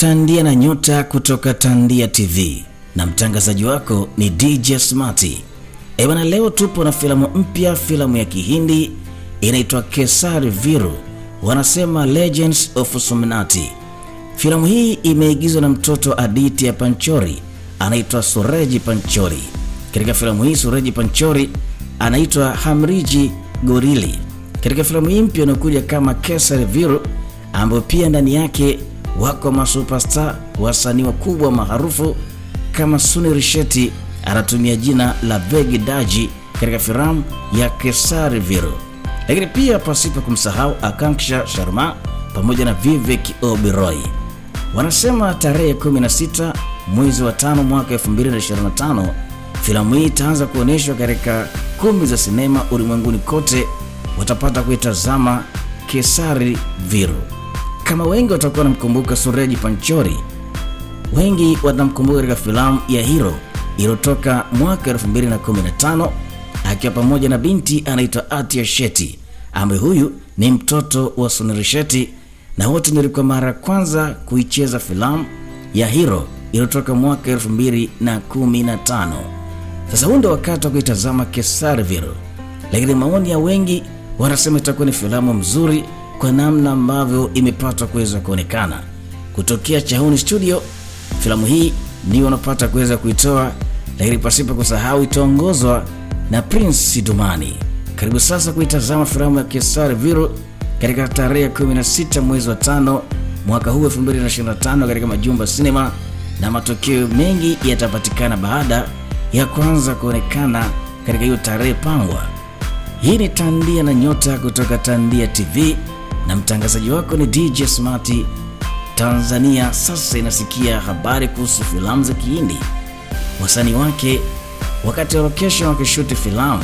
Tandia na nyota kutoka Tandia TV na mtangazaji wako ni DJ Smarty. Bwana, leo tupo na filamu mpya, filamu ya Kihindi inaitwa Kesari Viru, wanasema Legends of Somanati. Filamu hii imeigizwa na mtoto Aditya Panchori, anaitwa Suraj Panchori. Katika filamu hii Suraj Panchori anaitwa Hamriji Gorili. Katika filamu hii mpya inakuja kama Kesari Viru, ambapo pia ndani yake wako masuperstar, wasanii wakubwa maarufu kama Sunil Shetty anatumia jina la Vegi Daji katika filamu ya Kesari Viru. Lakini pia pasipo kumsahau Akanksha Sharma pamoja na Vivek Oberoi. Wanasema tarehe 16 mwezi wa 5 mwaka 2025 filamu hii itaanza kuonyeshwa katika kumbi za sinema ulimwenguni kote. Watapata kuitazama Kesari Viru. Kama wengi watakuwa wanamkumbuka Suraj Panchori, wengi watamkumbuka katika filamu ya Hero iliyotoka mwaka 2015 akiwa pamoja na binti anaitwa Athiya Shetty, ambaye huyu ni mtoto wa Sunil Shetty, na wote nilikuwa mara kwanza kuicheza filamu ya Hero iliyotoka mwaka 2015. Sasa huu ndio wakati wa kuitazama Kesari Viru. Lakini maoni ya wengi wanasema itakuwa ni filamu mzuri kwa namna ambavyo imepata kuweza kuonekana kutokea Chahuni Studio. Filamu hii ndio wanapata kuweza kuitoa, lakini pasipo kusahau itaongozwa na Prince Sidumani. Karibu sasa kuitazama filamu ya Kesari Viru katika tarehe 16 mwezi wa 5 mwaka huu 2025 katika majumba sinema, na matokeo mengi yatapatikana baada ya kuanza kuonekana katika hiyo tarehe pangwa. Hii ni Tandia na nyota kutoka Tandia TV na mtangazaji wako ni DJ Smarty. Tanzania sasa inasikia habari kuhusu filamu za Kihindi. Wasanii wake wakati wa location wakishuti filamu,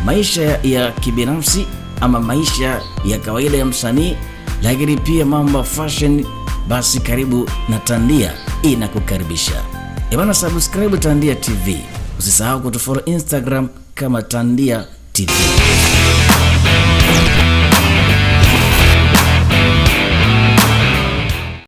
maisha ya kibinafsi ama maisha ya kawaida ya msanii, lakini pia mambo fashion. Basi karibu na Tandia inakukaribisha. Bwana, subscribe Tandia TV. Usisahau kutufollow Instagram kama Tandia TV.